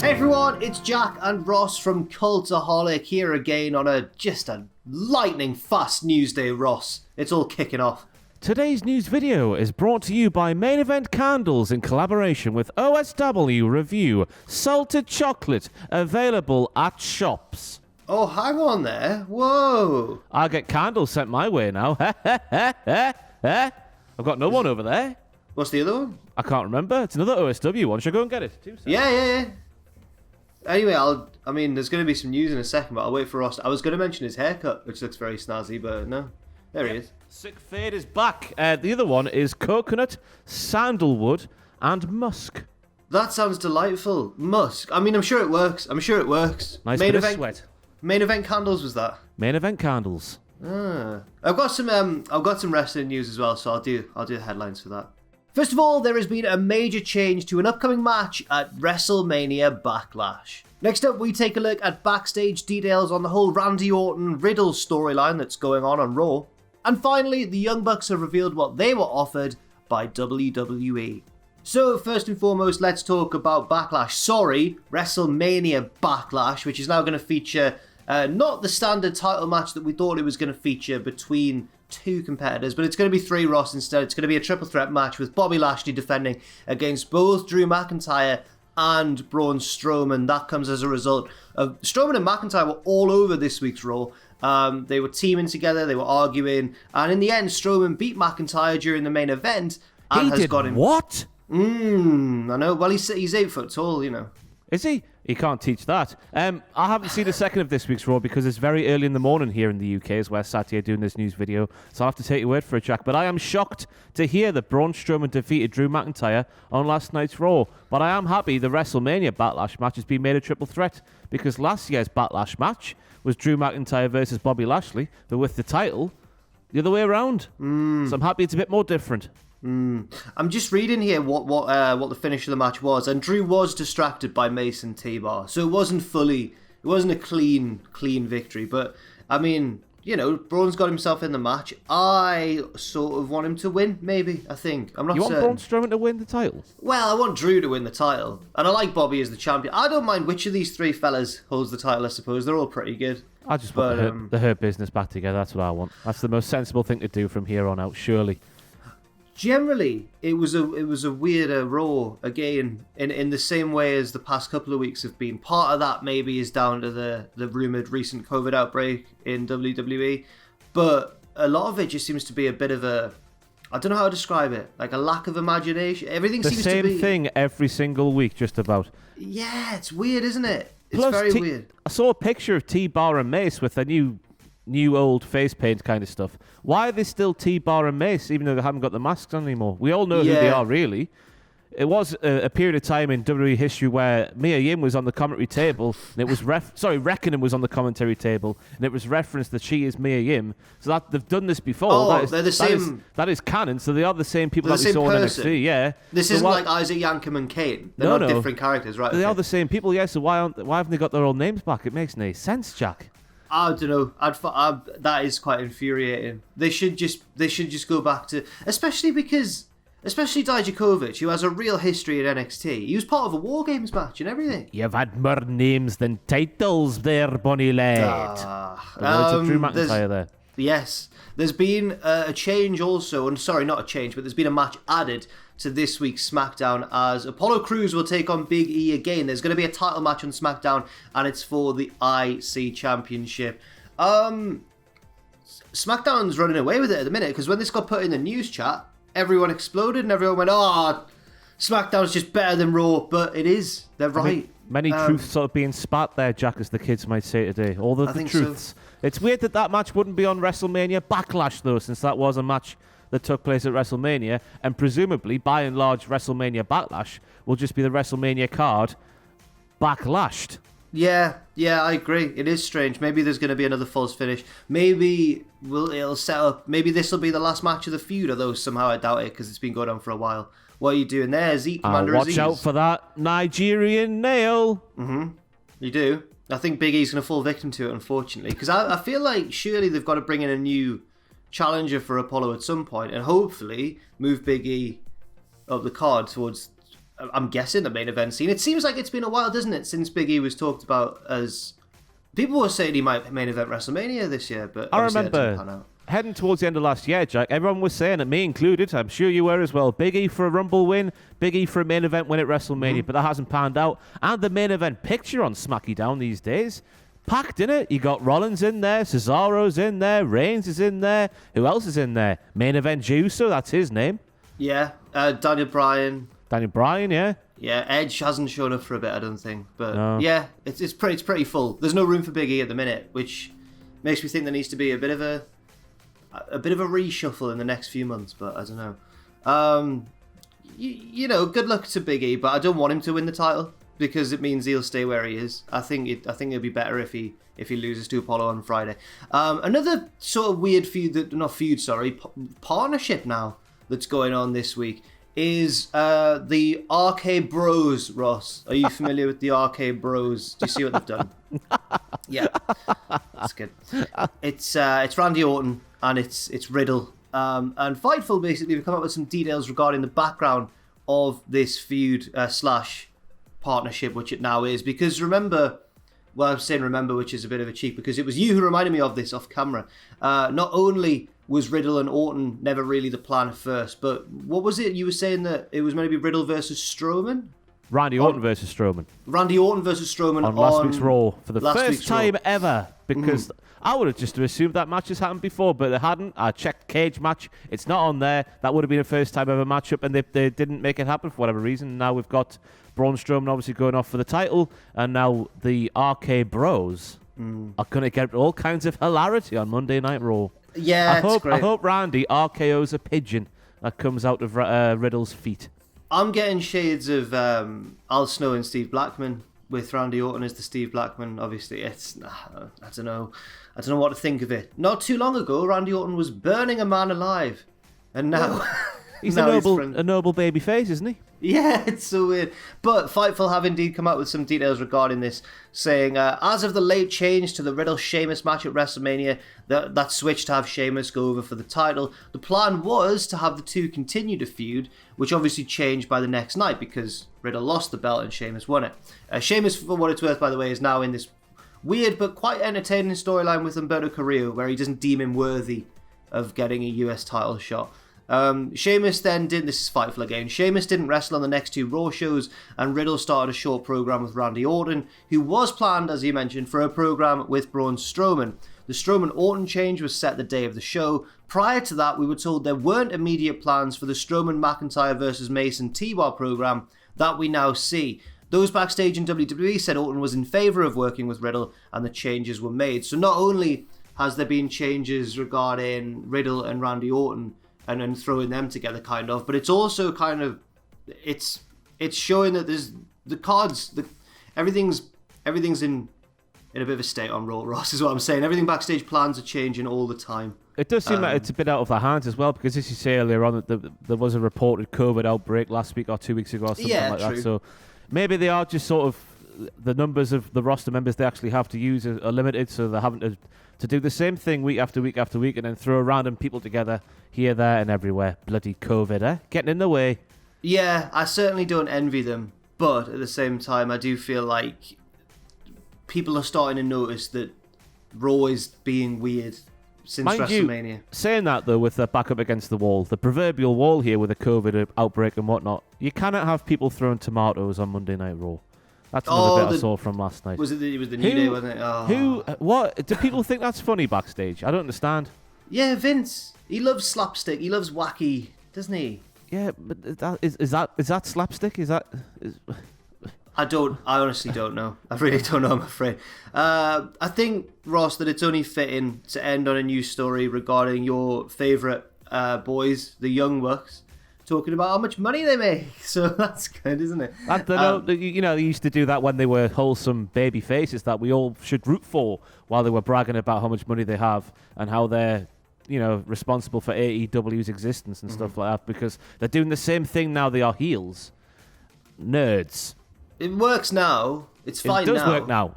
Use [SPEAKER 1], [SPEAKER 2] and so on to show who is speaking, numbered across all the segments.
[SPEAKER 1] Hey everyone, it's Jack and Ross from Cultaholic here again on a lightning fast news day, Ross. It's all kicking off.
[SPEAKER 2] Today's news video is brought to you by Main Event Candles in collaboration with OSW Review. Salted chocolate, available at shops.
[SPEAKER 1] Oh, hang on there. Whoa.
[SPEAKER 2] I get candles sent my way now. I've got no one over there.
[SPEAKER 1] What's the other one?
[SPEAKER 2] I can't remember. It's another OSW one. Should I go and get it?
[SPEAKER 1] Yeah. Anyway, there's going to be some news in a second, but I'll wait for Ross. I was going to mention his haircut, which looks very snazzy, but no. There he is.
[SPEAKER 2] Sick Fade is back. The other one is coconut, sandalwood, and musk.
[SPEAKER 1] That sounds delightful. Musk. I'm sure it works.
[SPEAKER 2] Nice bit of sweat.
[SPEAKER 1] Main Event Candles was that?
[SPEAKER 2] Main Event Candles.
[SPEAKER 1] I've got some wrestling news as well, so I'll do the headlines for that. First of all, there has been a major change to an upcoming match at WrestleMania Backlash. Next up, we take a look at backstage details on the whole Randy Orton Riddle storyline that's going on Raw. And finally, the Young Bucks have revealed what they were offered by WWE. So first and foremost, let's talk about Backlash. WrestleMania Backlash, which is now going to feature not the standard title match that we thought it was going to feature between two competitors, but it's going to be 3 Ross instead. It's going to be a triple threat match with Bobby Lashley defending against both Drew McIntyre and Braun Strowman. That comes as a result of Strowman and McIntyre were all over this week's Raw. They were teaming together, they were arguing, and in the end, Strowman beat McIntyre during the main event. And
[SPEAKER 2] What?
[SPEAKER 1] I know. Well, he's 8 foot tall, you know.
[SPEAKER 2] Is he? He can't teach that. I haven't seen a second of this week's Raw because it's very early in the morning here in the UK as we're sat here doing this news video. So I'll have to take your word for it, Jack. But I am shocked to hear that Braun Strowman defeated Drew McIntyre on last night's Raw. But I am happy the WrestleMania Backlash match has been made a triple threat because last year's Backlash match was Drew McIntyre versus Bobby Lashley, but with the title the other way around. So I'm happy it's a bit more different.
[SPEAKER 1] I'm just reading here what the finish of the match was, and Drew was distracted by Mason T-Bar, so it wasn't a clean victory. But Braun's got himself in the match. I sort of want him to win, maybe. I'm not.
[SPEAKER 2] You want Braun Strowman to win the title?
[SPEAKER 1] Well, I want Drew to win the title, and I like Bobby as the champion. I don't mind which of these 3 fellas holds the title. I suppose they're all pretty good.
[SPEAKER 2] I just want the Hurt Business back together. That's what I want. That's the most sensible thing to do from here on out, surely.
[SPEAKER 1] Generally, it was a weirder Raw, again, in the same way as the past couple of weeks have been. Part of that maybe is down to the rumoured recent COVID outbreak in WWE, but a lot of it just seems to be a bit of a, I don't know how to describe it, like a lack of imagination. Everything seems to be...
[SPEAKER 2] the same thing every single week, just about.
[SPEAKER 1] Yeah, it's weird, isn't it? It's
[SPEAKER 2] Plus,
[SPEAKER 1] very weird.
[SPEAKER 2] I saw a picture of T-Bar and Mace with their new old face paint kind of stuff. Why are they still T-Bar and Mace, even though they haven't got the masks on anymore? We all know who they are, really. It was a period of time in WWE history where Mia Yim was on the commentary table, and it was Reckoning was on the commentary table, and it was referenced that she is Mia Yim. So that they've done this before.
[SPEAKER 1] Oh, they're the same.
[SPEAKER 2] That is canon. So they are the same people that we saw in NXT. Yeah.
[SPEAKER 1] This isn't like Isaac Yankem and Kane. They're not different characters, right?
[SPEAKER 2] They are the same people. Yeah. So why haven't they got their old names back? It makes no sense, Jack.
[SPEAKER 1] I don't know. That is quite infuriating. They should just go back to, especially Dijakovic, who has a real history at NXT. He was part of a War Games match and everything.
[SPEAKER 2] You've had more names than titles there, Bonnie lad. Drew McIntyre there.
[SPEAKER 1] Yes. There's been a change also, and sorry, not a change, but there's been a match added to this week's SmackDown as Apollo Crews will take on Big E again. There's going to be a title match on SmackDown, and it's for the IC Championship. SmackDown's running away with it at the minute, because when this got put in the news chat, everyone exploded and everyone went, SmackDown's just better than Raw, but it is. They're right.
[SPEAKER 2] Many truths sort of being spat there, Jack, as the kids might say today. All the truths. So. It's weird that match wouldn't be on WrestleMania Backlash, though, since that was a match that took place at WrestleMania, and presumably, by and large, WrestleMania Backlash will just be the WrestleMania card backlashed.
[SPEAKER 1] Yeah, I agree. It is strange. Maybe there's going to be another false finish. Maybe it'll set up. Maybe this will be the last match of the feud, although somehow I doubt it because it's been going on for a while. What are you doing there, Zeke? Commander
[SPEAKER 2] Watch out for that Nigerian nail.
[SPEAKER 1] You do. I think Big E's going to fall victim to it, unfortunately, because I feel like surely they've got to bring in a new challenger for Apollo at some point, and hopefully move Big E up the card towards I'm guessing, the main event scene. It seems like it's been a while, doesn't it, since Big E was talked about as... People were saying he might main event WrestleMania this year, but
[SPEAKER 2] I remember heading towards the end of last year, Jack, everyone was saying, and me included, I'm sure you were as well, Big E for a Rumble win, Big E for a main event win at WrestleMania, but that hasn't panned out. And the main event picture on SmackDown these days, packed, innit? You got Rollins in there, Cesaro's in there, Reigns is in there. Who else is in there? Main event Juicer, that's his name.
[SPEAKER 1] Yeah, Daniel Bryan.
[SPEAKER 2] Daniel Bryan, yeah.
[SPEAKER 1] Yeah, Edge hasn't shown up for a bit, I don't think. But
[SPEAKER 2] No.
[SPEAKER 1] yeah, it's pretty full. There's no room for Big E at the minute, which makes me think there needs to be a bit of a reshuffle in the next few months. But I don't know. You know, good luck to Big E, but I don't want him to win the title because it means he'll stay where he is. I think it'd be better if he loses to Apollo on Friday. Another sort of weird partnership now that's going on this week is the RK Bros, Ross. Are you familiar with the RK Bros? Do you see what they've done? Yeah, that's good. It's Randy Orton and it's Riddle. And Fightful basically have come up with some details regarding the background of this feud slash partnership, which it now is. Because remember, well, I'm saying remember, which is a bit of a cheat, because it was you who reminded me of this off camera. Not only was Riddle and Orton never really the plan at first, but what was it? You were saying that it was maybe Riddle versus Strowman?
[SPEAKER 2] Randy Orton versus Strowman.
[SPEAKER 1] Randy Orton versus Strowman
[SPEAKER 2] on last week's Raw for the first time
[SPEAKER 1] Raw.
[SPEAKER 2] ever, because I would have just assumed that match has happened before, but it hadn't. I checked Cage Match. It's not on there. That would have been a first time ever matchup, and they didn't make it happen for whatever reason. Now we've got Braun Strowman obviously going off for the title, and now the RK Bros are going to get all kinds of hilarity on Monday Night Raw.
[SPEAKER 1] Yeah,
[SPEAKER 2] I hope Randy RKO's a pigeon that comes out of Riddle's feet.
[SPEAKER 1] I'm getting shades of Al Snow and Steve Blackman with Randy Orton as the Steve Blackman. Obviously, I don't know what to think of it. Not too long ago, Randy Orton was burning a man alive, and now
[SPEAKER 2] he's
[SPEAKER 1] now
[SPEAKER 2] a noble baby face, isn't he?
[SPEAKER 1] Yeah, it's so weird. But Fightful have indeed come out with some details regarding this, saying, as of the late change to the Riddle-Sheamus match at WrestleMania, that switch to have Sheamus go over for the title, the plan was to have the two continue to feud, which obviously changed by the next night because Riddle lost the belt and Sheamus won it. Sheamus, for what it's worth, by the way, is now in this weird but quite entertaining storyline with Humberto Carrillo, where he doesn't deem him worthy of getting a US title shot. Sheamus then did, this is Fightful again, Sheamus didn't wrestle on the next two Raw shows, and Riddle started a short program with Randy Orton, who was planned, as you mentioned, for a program with Braun Strowman. The Strowman-Orton change was set the day of the show. Prior to that, we were told there weren't immediate plans for the Strowman-McIntyre vs. Mason T-Bar program that we now see. Those backstage in WWE said Orton was in favour of working with Riddle, and the changes were made. So not only has there been changes regarding Riddle and Randy Orton, and then throwing them together, kind of. But it's also kind of, it's showing that there's the cards, everything's in a bit of a state on Raw, Ross, is what I'm saying. Everything backstage plans are changing all the time.
[SPEAKER 2] It does seem like it's a bit out of their hands as well, because as you say earlier on, there was a reported COVID outbreak last week or 2 weeks ago or something like
[SPEAKER 1] true.
[SPEAKER 2] that. So maybe they are just sort of, the numbers of the roster members they actually have to use are limited, so they're having to do the same thing week after week after week and then throw random people together here, there and everywhere. Bloody COVID, eh? Getting in the way.
[SPEAKER 1] Yeah, I certainly don't envy them, but at the same time I do feel like people are starting to notice that Raw is being weird since WrestleMania.
[SPEAKER 2] Saying that though, with their back up against the wall, the proverbial wall here with a COVID outbreak and whatnot, you cannot have people throwing tomatoes on Monday Night Raw. That's another bit I saw from last night.
[SPEAKER 1] It was the New Day, wasn't it? Oh.
[SPEAKER 2] What? Do people think that's funny backstage? I don't understand.
[SPEAKER 1] Yeah, Vince. He loves slapstick. He loves wacky, doesn't he?
[SPEAKER 2] Yeah, but is that slapstick?
[SPEAKER 1] I honestly don't know. I really don't know, I'm afraid. I think, Ross, that it's only fitting to end on a news story regarding your favourite boys, the Young Bucks, talking about how much money they make. So that's good, isn't it?
[SPEAKER 2] They used to do that when they were wholesome baby faces that we all should root for, while they were bragging about how much money they have and how they're, responsible for AEW's existence and stuff like that, because they're doing the same thing now. They are heels. Nerds.
[SPEAKER 1] It works now. It's fine now.
[SPEAKER 2] It does work now.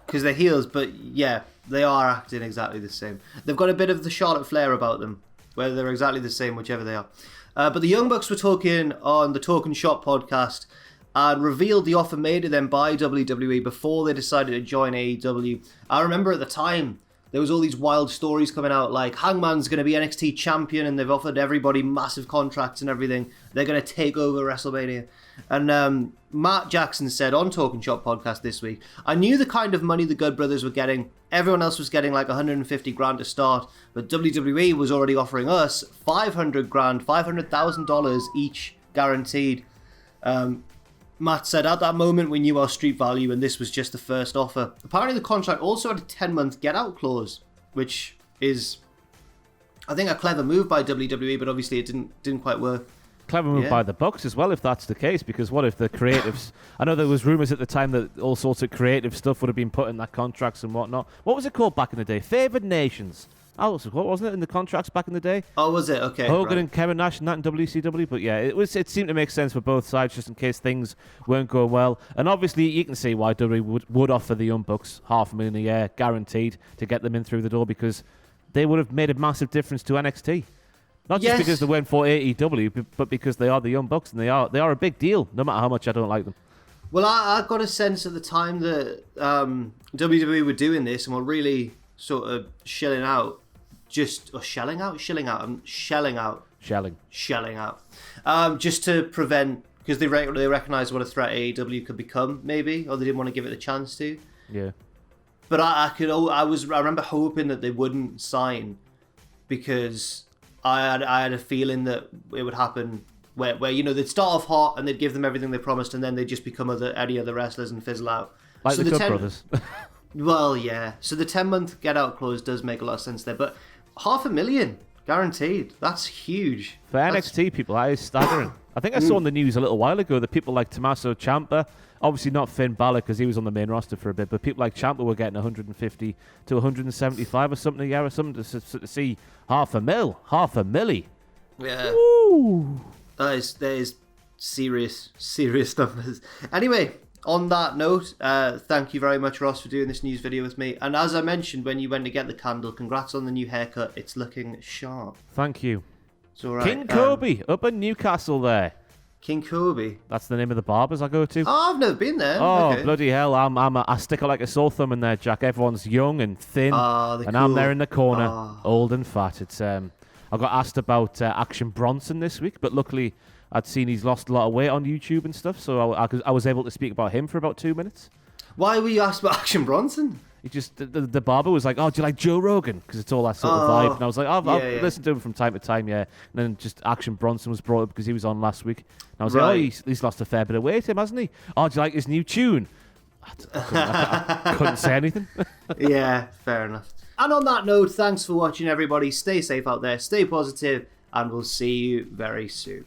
[SPEAKER 1] Because they're heels, but yeah, they are acting exactly the same. They've got a bit of the Charlotte flair about them, whether they're exactly the same, whichever they are. But the Young Bucks were talking on the Talk and Shop podcast and revealed the offer made to them by WWE before they decided to join AEW. I remember at the time, there was all these wild stories coming out, like Hangman's going to be NXT champion and they've offered everybody massive contracts and everything. They're going to take over WrestleMania. And Matt Jackson said on Talking Shop podcast this week, I knew the kind of money the Good Brothers were getting. Everyone else was getting like 150 grand to start, but WWE was already offering us 500 grand, $500,000 each guaranteed. Matt said, at that moment we knew our street value and this was just the first offer. Apparently the contract also had a 10-month get-out clause, which is, I think, a clever move by WWE, but obviously it didn't quite work.
[SPEAKER 2] Clever move by the Bucks as well, if that's the case, because what if the creatives... I know there was rumours at the time that all sorts of creative stuff would have been put in that contracts and whatnot. What was it called back in the day? Favoured nations. Oh, what wasn't it in the contracts back in the day?
[SPEAKER 1] Oh, was it? Okay.
[SPEAKER 2] Hogan and Kevin Nash and that in WCW. But yeah, it seemed to make sense for both sides just in case things weren't going well. And obviously you can see why WWE would offer the Young Bucks $500,000 a year guaranteed to get them in through the door, because they would have made a massive difference to NXT. Not just because they went for AEW, but because they are the Young Bucks and they are a big deal, no matter how much I don't like them.
[SPEAKER 1] Well, I got a sense at the time that WWE were doing this and were really sort of shelling out. Just shelling out, just to prevent, because they recognised what a threat AEW could become, maybe, or they didn't want to give it the chance to.
[SPEAKER 2] Yeah.
[SPEAKER 1] But I remember hoping that they wouldn't sign, because I had a feeling that it would happen where they'd start off hot and they'd give them everything they promised, and then they'd just become any other wrestlers and fizzle out.
[SPEAKER 2] Like so the Good Brothers.
[SPEAKER 1] Well, yeah. So the 10-month get-out clause does make a lot of sense there, but $500,000 guaranteed. That's huge.
[SPEAKER 2] For NXT people, that is staggering. I think I saw in the news a little while ago that people like Tommaso Ciampa, obviously not Finn Balor because he was on the main roster for a bit, but people like Ciampa were getting 150 to 175 or something a year or something to see $500,000.
[SPEAKER 1] Yeah.
[SPEAKER 2] Woo!
[SPEAKER 1] That is serious numbers. Anyway, on that note, thank you very much, Ross, for doing this news video with me. And as I mentioned when you went to get the candle, congrats on the new haircut. It's looking sharp.
[SPEAKER 2] Thank you.
[SPEAKER 1] It's all right.
[SPEAKER 2] King Kobe up in Newcastle there.
[SPEAKER 1] King Kobe.
[SPEAKER 2] That's the name of the barbers I go to.
[SPEAKER 1] Oh, I've never been there.
[SPEAKER 2] Oh,
[SPEAKER 1] okay.
[SPEAKER 2] Bloody hell. I stick like a sore thumb in there, Jack. Everyone's young and thin. And
[SPEAKER 1] cool.
[SPEAKER 2] I'm there in the corner, old and fat. It's I got asked about Action Bronson this week, but luckily I'd seen he's lost a lot of weight on YouTube and stuff, so I was able to speak about him for about 2 minutes.
[SPEAKER 1] Why were you asked about Action Bronson?
[SPEAKER 2] He just the barber was like, "Oh, do you like Joe Rogan?" Because it's all that sort of vibe. And I was like, "I've listened to him from time to time, yeah." And then just Action Bronson was brought up because he was on last week. And I was like, "Oh, he's lost a fair bit of weight, hasn't he? Oh, do you like his new tune?" I couldn't say anything.
[SPEAKER 1] Yeah, fair enough. And on that note, thanks for watching, everybody. Stay safe out there, stay positive, and we'll see you very soon.